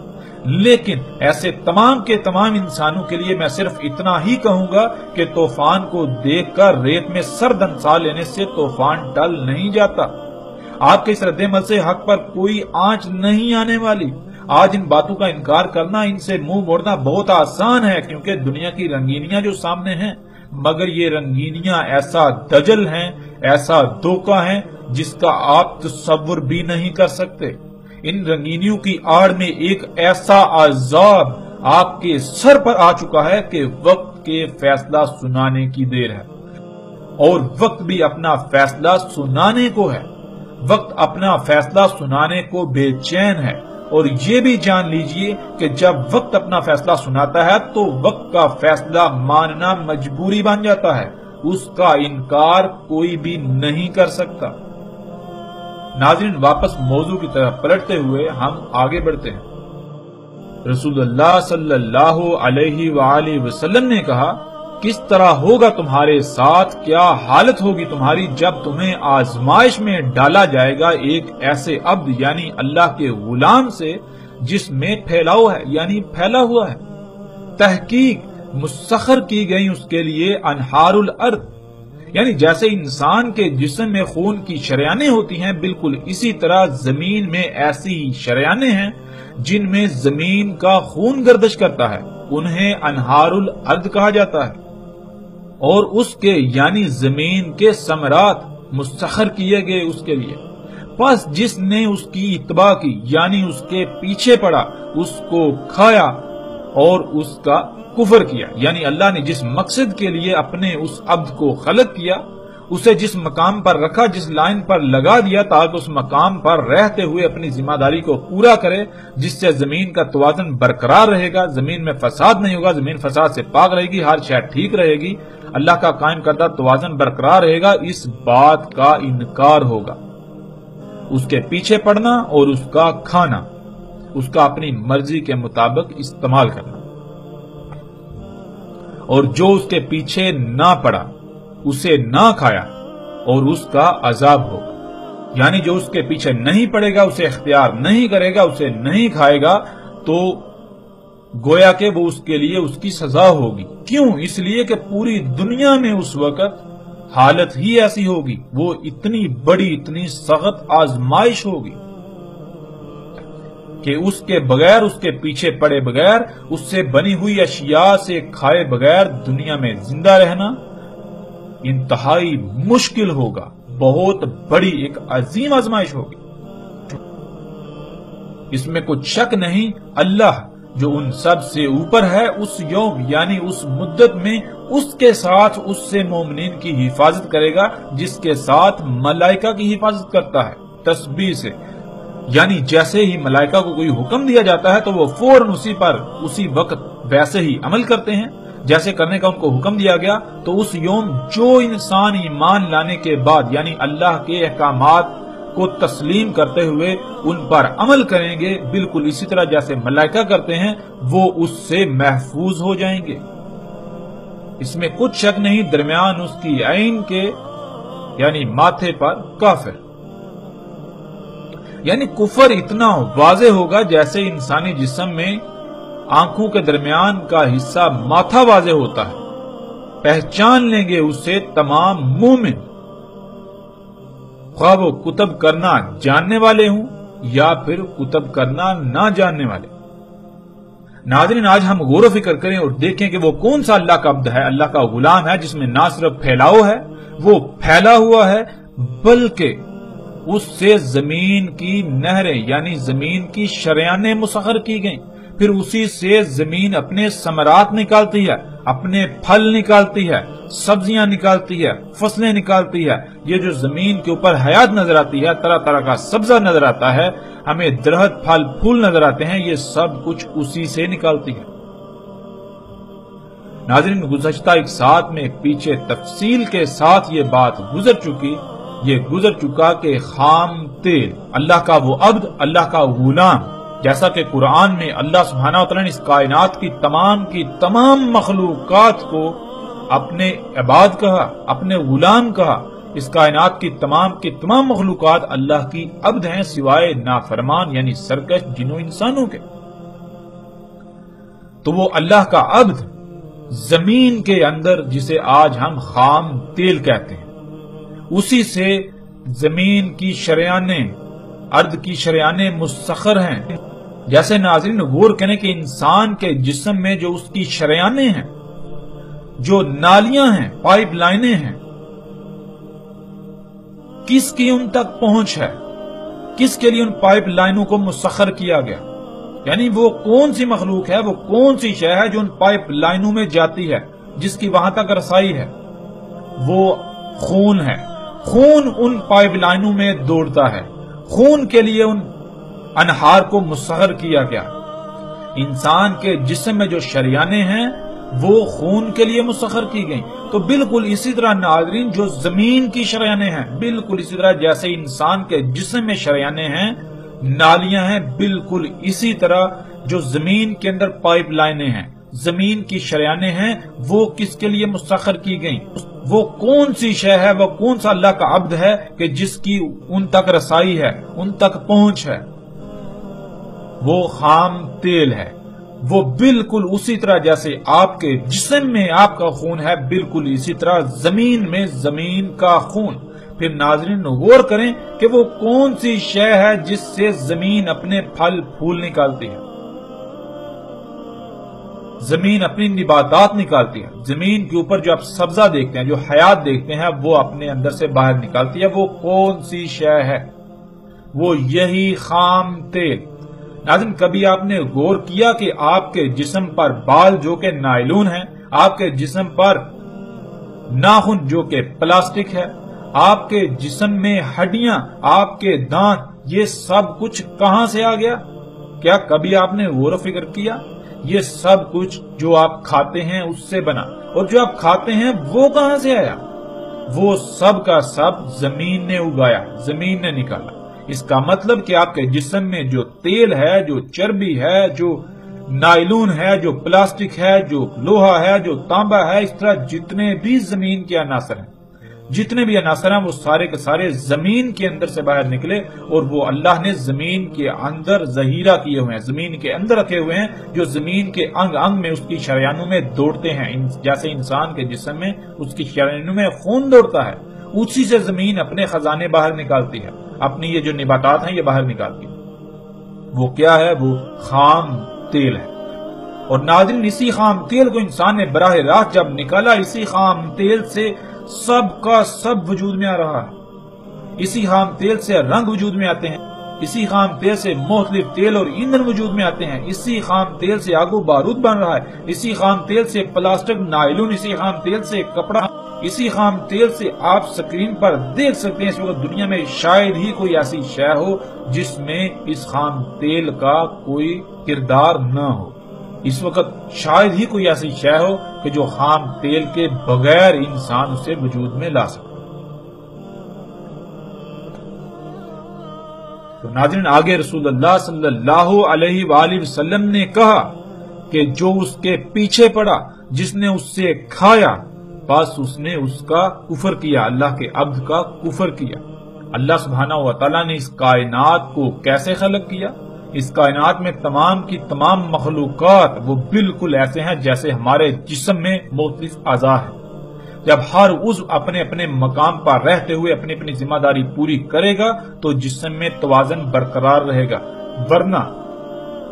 Speaker 1: لیکن ایسے تمام کے تمام انسانوں کے لیے میں صرف اتنا ہی کہوں گا کہ طوفان کو دیکھ کر ریت میں سر دنسا لینے سے طوفان ٹل نہیں جاتا۔ آپ کے اس رد عمل سے حق پر کوئی آنچ نہیں آنے والی۔ آج ان باتوں کا انکار کرنا، ان سے منہ موڑنا بہت آسان ہے، کیونکہ دنیا کی رنگینیاں جو سامنے ہیں، مگر یہ رنگینیاں ایسا دجل ہیں، ایسا دھوکہ ہیں جس کا آپ تصور بھی نہیں کر سکتے۔ ان رنگینیوں کی آڑ میں ایک ایسا عذاب آپ کے سر پر آ چکا ہے کہ وقت کے فیصلہ سنانے کی دیر ہے، اور وقت بھی اپنا فیصلہ سنانے کو ہے۔ وقت اپنا فیصلہ سنانے کو بے چین ہے، اور یہ بھی جان لیجئے کہ جب وقت اپنا فیصلہ سناتا ہے تو وقت کا فیصلہ ماننا مجبوری بن جاتا ہے، اس کا انکار کوئی بھی نہیں کر سکتا۔ ناظرین، واپس موضوع کی طرف پلٹتے ہوئے ہم آگے بڑھتے ہیں۔ رسول اللہ صلی اللہ علیہ وآلہ وسلم نے کہا، کس طرح ہوگا تمہارے ساتھ، کیا حالت ہوگی تمہاری جب تمہیں آزمائش میں ڈالا جائے گا ایک ایسے عبد یعنی اللہ کے غلام سے جس میں پھیلاؤ ہے، یعنی پھیلا ہوا ہے۔ تحقیق مسخر کی گئی اس کے لیے انہار الارض، یعنی جیسے انسان کے جسم میں خون کی شریانیں ہوتی ہیں، بالکل اسی طرح زمین میں ایسی شریانیں ہیں جن میں زمین کا خون گردش کرتا ہے، انہیں انہار الارض کہا جاتا ہے، اور اس کے یعنی زمین کے ثمرات مسخر کیے گئے اس کے لیے۔ پس جس نے اس کی اتباع کی یعنی اس کے پیچھے پڑا، اس کو کھایا اور اس کا کفر کیا، یعنی اللہ نے جس مقصد کے لیے اپنے اس عبد کو خلق کیا، اسے جس مقام پر رکھا، جس لائن پر لگا دیا تاکہ اس مقام پر رہتے ہوئے اپنی ذمہ داری کو پورا کرے، جس سے زمین کا توازن برقرار رہے گا، زمین میں فساد نہیں ہوگا، زمین فساد سے پاک رہے گی، ہر شے ٹھیک رہے گی، اللہ کا قائم کردہ توازن برقرار رہے گا، اس بات کا انکار ہوگا۔ اس کے پیچھے پڑنا اور اس کا کھانا، اس کا اپنی مرضی کے مطابق استعمال کرنا، اور جو اس کے پیچھے نہ پڑا اسے نہ کھایا اور اس کا عذاب ہوگا، یعنی جو اس کے پیچھے نہیں پڑے گا، اسے اختیار نہیں کرے گا، اسے نہیں کھائے گا، تو گویا کہ وہ اس کے لیے اس کی سزا ہوگی۔ کیوں؟ اس لیے کہ پوری دنیا میں اس وقت حالت ہی ایسی ہوگی، وہ اتنی بڑی اتنی سخت آزمائش ہوگی کہ اس کے بغیر، اس کے پیچھے پڑے بغیر، اس سے بنی ہوئی اشیاء سے کھائے بغیر دنیا میں زندہ رہنا انتہائی مشکل ہوگا، بہت بڑی ایک عظیم آزمائش ہوگی۔ اس میں کچھ شک نہیں، اللہ جو ان سب سے اوپر ہے، اس یوم یعنی اس مدت میں اس کے ساتھ اس سے مومنین کی حفاظت کرے گا جس کے ساتھ ملائکہ کی حفاظت کرتا ہے تسبیح سے، یعنی جیسے ہی ملائکہ کو کوئی حکم دیا جاتا ہے تو وہ فوراً اسی وقت ویسے ہی عمل کرتے ہیں جیسے کرنے کا ان کو حکم دیا گیا۔ تو اس یوم جو انسان ایمان لانے کے بعد یعنی اللہ کے احکامات کو تسلیم کرتے ہوئے ان پر عمل کریں گے، بالکل اسی طرح جیسے ملائکہ کرتے ہیں، وہ اس سے محفوظ ہو جائیں گے۔ اس میں کچھ شک نہیں، درمیان اس کی عین کے یعنی ماتھے پر کافر، یعنی کفر اتنا واضح ہوگا جیسے انسانی جسم میں آنکھوں کے درمیان کا حصہ ماتھا واضح ہوتا ہے، پہچان لیں گے اسے تمام مومن، خواہ وہ کتب کرنا جاننے والے ہوں یا پھر کتب کرنا نہ جاننے والے۔ ناظرین، آج ہم غور و فکر کریں اور دیکھیں کہ وہ کون سا اللہ کا عبد ہے، اللہ کا غلام ہے، جس میں نہ صرف پھیلاؤ ہے، وہ پھیلا ہوا ہے، بلکہ اس سے زمین کی نہریں یعنی زمین کی شریانیں مسخر کی گئیں، پھر اسی سے زمین اپنے ثمرات نکالتی ہے، اپنے پھل نکالتی ہے، سبزیاں نکالتی ہے، فصلیں نکالتی ہے۔ یہ جو زمین کے اوپر حیات نظر آتی ہے، طرح طرح کا سبزہ نظر آتا ہے، ہمیں درخت پھل پھول نظر آتے ہیں، یہ سب کچھ اسی سے نکالتی ہے۔ ناظرین، گزشتہ ایک ساتھ میں پیچھے تفصیل کے ساتھ یہ بات گزر چکا کہ خام تیل، اللہ کا وہ عبد، اللہ کا غلام، جیسا کہ قرآن میں اللہ سبحانہ وتعالی نے اس کائنات کی تمام مخلوقات کو اپنے عباد کہا، اپنے غلام کہا۔ اس کائنات کی تمام مخلوقات اللہ کی عبد ہیں سوائے نافرمان یعنی سرکش جنوں انسانوں کے۔ تو وہ اللہ کا عبد زمین کے اندر، جسے آج ہم خام تیل کہتے ہیں، اسی سے زمین کی شریانیں، ارض کی شریانیں مسخر ہیں۔ جیسے ناظرین غور کریں کہ انسان کے جسم میں جو اس کی شریانیں ہیں، جو نالیاں ہیں، پائپ لائنیں ہیں، کس کی ان تک پہنچ ہے، کس کے لیے ان پائپ لائنوں کو مسخر کیا گیا، یعنی وہ کون سی مخلوق ہے، وہ کون سی شے ہے جو ان پائپ لائنوں میں جاتی ہے، جس کی وہاں تک رسائی ہے، وہ خون ہے۔ خون ان پائپ لائنوں میں دوڑتا ہے، خون کے لیے ان انہار کو مسخر کیا گیا۔ انسان کے جسم میں جو شریانیں ہیں وہ خون کے لیے مسخر کی گئیں۔ تو بالکل اسی طرح ناظرین جو زمین کی شریانیں ہیں، بالکل اسی طرح جیسے انسان کے جسم میں شریانیں ہیں، نالیاں ہیں، بالکل اسی طرح جو زمین کے اندر پائپ لائنیں ہیں، زمین کی شریانیں ہیں، وہ کس کے لیے مسخر کی گئیں؟ وہ کون سی شے ہے، وہ کون سا اللہ کا عبد ہے کہ جس کی ان تک رسائی ہے، ان تک پہنچ ہے؟ وہ خام تیل ہے، وہ بالکل اسی طرح جیسے آپ کے جسم میں آپ کا خون ہے، بالکل اسی طرح زمین میں زمین کا خون۔ پھر ناظرین غور کریں کہ وہ کون سی شے ہے جس سے زمین اپنے پھل پھول نکالتی ہے، زمین اپنی نباتات نکالتی ہے، زمین کے اوپر جو آپ سبزہ دیکھتے ہیں، جو حیات دیکھتے ہیں، وہ اپنے اندر سے باہر نکالتی ہے۔ وہ کون سی شے ہے؟ وہ یہی خام تیل۔ ناظرین کبھی آپ نے غور کیا کہ آپ کے جسم پر بال جو کہ نائلون ہیں، آپ کے جسم پر ناخن جو کہ پلاسٹک ہے، آپ کے جسم میں ہڈیاں، آپ کے دانت، یہ سب کچھ کہاں سے آ گیا؟ کیا کبھی آپ نے غور و فکر کیا؟ یہ سب کچھ جو آپ کھاتے ہیں اس سے بنا، اور جو آپ کھاتے ہیں وہ کہاں سے آیا؟ وہ سب کا سب زمین نے اگایا، زمین نے نکالا۔ اس کا مطلب کہ آپ کے جسم میں جو تیل ہے، جو چربی ہے، جو نائلون ہے، جو پلاسٹک ہے، جو لوہا ہے، جو تانبا ہے، اس طرح جتنے بھی زمین کے عناصر ہیں، جتنے بھی عناصر ہیں، وہ سارے کے سارے زمین کے اندر سے باہر نکلے، اور وہ اللہ نے زمین کے اندر ذخیرہ کیے ہوئے ہیں، زمین کے اندر رکھے ہوئے ہیں، جو زمین کے انگ انگ میں، اس کی شریانوں میں دوڑتے ہیں۔ جیسے انسان کے جسم میں اس کی شریانوں میں خون دوڑتا ہے، اسی سے زمین اپنے خزانے باہر نکالتی ہے، اپنی یہ جو نباتات ہیں یہ باہر نکالتی ہے۔ وہ کیا ہے؟ وہ خام تیل ہے۔ اور ناظرین اسی خام تیل کو انسان نے براہ راست جب نکالا، اسی خام تیل سے سب کا سب وجود میں آ رہا ہے، اسی خام تیل سے رنگ وجود میں آتے ہیں، اسی خام تیل سے مختلف تیل اور ایندھن وجود میں آتے ہیں، اسی خام تیل سے آگ و بارود بن رہا ہے، اسی خام تیل سے پلاسٹک، نائلون، اسی خام تیل سے کپڑا، اسی خام تیل سے آپ سکرین پر دیکھ سکتے ہیں اس وقت دنیا میں شاید ہی کوئی ایسی شے ہو جس میں اس خام تیل کا کوئی کردار نہ ہو۔ اس وقت شاید ہی کوئی ایسی شے ہو کہ جو خام تیل کے بغیر انسان اسے وجود میں لا سکے۔ تو ناظرین آگے رسول اللہ صلی اللہ علیہ وآلہ وسلم نے کہا کہ جو اس کے پیچھے پڑا، جس نے اس سے کھایا، بس اس نے اس کا کفر کیا، اللہ کے عبد کا کفر کیا۔ اللہ سبحانہ و تعالیٰ نے اس کائنات کو کیسے خلق کیا؟ اس کائنات میں تمام کی تمام مخلوقات وہ بالکل ایسے ہیں جیسے ہمارے جسم میں مختلف اعضاء ہیں۔ جب ہر عضو اپنے اپنے مقام پر رہتے ہوئے اپنی اپنی ذمہ داری پوری کرے گا تو جسم میں توازن برقرار رہے گا، ورنہ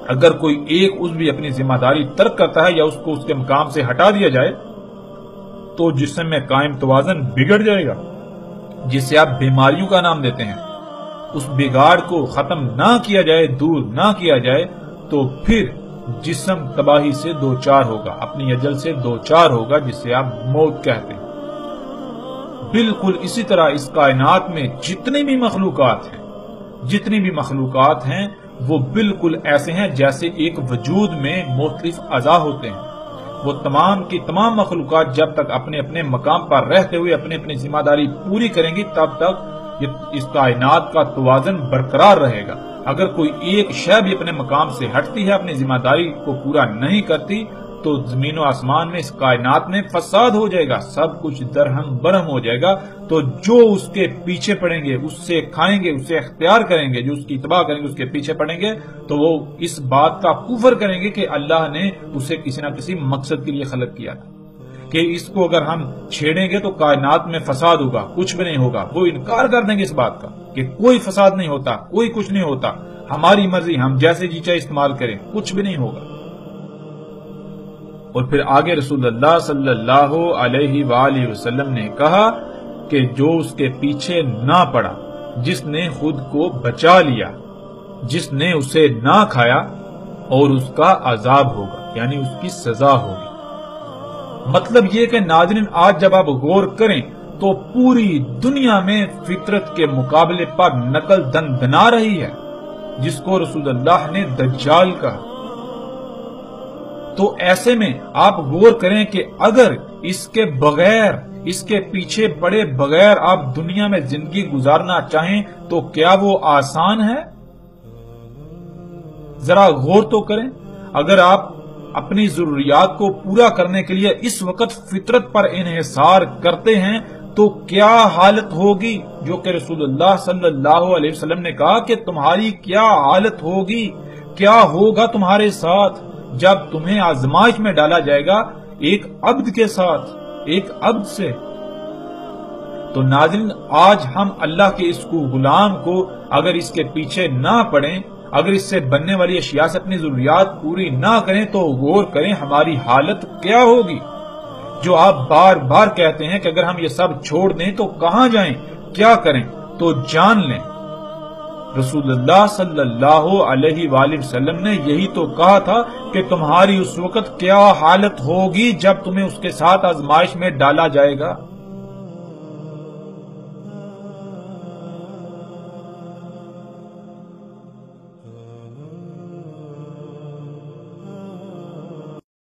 Speaker 1: اگر کوئی ایک عضو بھی اپنی ذمہ داری ترک کرتا ہے یا اس کو اس کے مقام سے ہٹا دیا جائے تو جسم میں قائم توازن بگڑ جائے گا، جسے آپ بیماریوں کا نام دیتے ہیں۔ اس بگاڑ کو ختم نہ کیا جائے، دور نہ کیا جائے تو پھر جسم تباہی سے دوچار ہوگا، اپنی اجل سے دوچار ہوگا، جسے آپ موت کہتے ہیں۔ بالکل اسی طرح اس کائنات میں جتنی بھی مخلوقات ہیں وہ بالکل ایسے ہیں جیسے ایک وجود میں مختلف اعضاء ہوتے ہیں۔ وہ تمام کی تمام مخلوقات جب تک اپنے اپنے مقام پر رہتے ہوئے اپنی اپنی ذمہ داری پوری کریں گی تب تک اس کائنات کا توازن برقرار رہے گا۔ اگر کوئی ایک شے بھی اپنے مقام سے ہٹتی ہے، اپنی ذمہ داری کو پورا نہیں کرتی تو زمین و آسمان میں، اس کائنات میں فساد ہو جائے گا، سب کچھ درہم برہم ہو جائے گا۔ تو جو اس کے پیچھے پڑیں گے، اس سے کھائیں گے، اسے اختیار کریں گے، جو اس کی اتباع کریں گے، اس کے پیچھے پڑیں گے تو وہ اس بات کا کفر کریں گے کہ اللہ نے اسے کسی نہ کسی مقصد کے لیے خلق کیا تھا، کہ اس کو اگر ہم چھیڑیں گے تو کائنات میں فساد ہوگا، کچھ بھی نہیں ہوگا۔ وہ انکار کر دیں گے اس بات کا کہ کوئی فساد نہیں ہوتا، کوئی کچھ نہیں ہوتا، ہماری مرضی، ہم جیسے جی چاہے استعمال کریں، کچھ بھی نہیں ہوگا۔ اور پھر آگے رسول اللہ صلی اللہ علیہ وآلہ وسلم نے کہا کہ جو اس کے پیچھے نہ پڑا، جس نے خود کو بچا لیا، جس نے اسے نہ کھایا، اور اس کا عذاب ہوگا، یعنی اس کی سزا ہوگی۔ مطلب یہ کہ ناظرین آج جب آپ غور کریں تو پوری دنیا میں فطرت کے مقابلے پر نقل دن بنا رہی ہے، جس کو رسول اللہ نے دجال کہا۔ تو ایسے میں آپ غور کریں کہ اگر اس کے بغیر، اس کے پیچھے پڑے بغیر آپ دنیا میں زندگی گزارنا چاہیں تو کیا وہ آسان ہے؟ ذرا غور تو کریں۔ اگر آپ اپنی ضروریات کو پورا کرنے کے لیے اس وقت فطرت پر انحصار کرتے ہیں تو کیا حالت ہوگی، جو کہ رسول اللہ صلی اللہ علیہ وسلم نے کہا کہ تمہاری کیا حالت ہوگی، کیا ہوگا تمہارے ساتھ۔ جب تمہیں آزمائش میں ڈالا جائے گا ایک عبد کے ساتھ، ایک عبد سے۔ تو ناظرین، آج ہم اللہ کے اس کو غلام کو اگر اس کے پیچھے نہ پڑیں، اگر اس سے بننے والی اشیاء سے اپنی ضروریات پوری نہ کریں تو غور کریں ہماری حالت کیا ہوگی۔ جو آپ بار بار کہتے ہیں کہ اگر ہم یہ سب چھوڑ دیں تو کہاں جائیں، کیا کریں، تو جان لیں رسول اللہ صلی اللہ علیہ وآلہ وسلم نے یہی تو کہا تھا کہ تمہاری اس وقت کیا حالت ہوگی جب تمہیں اس کے ساتھ آزمائش میں ڈالا جائے گا۔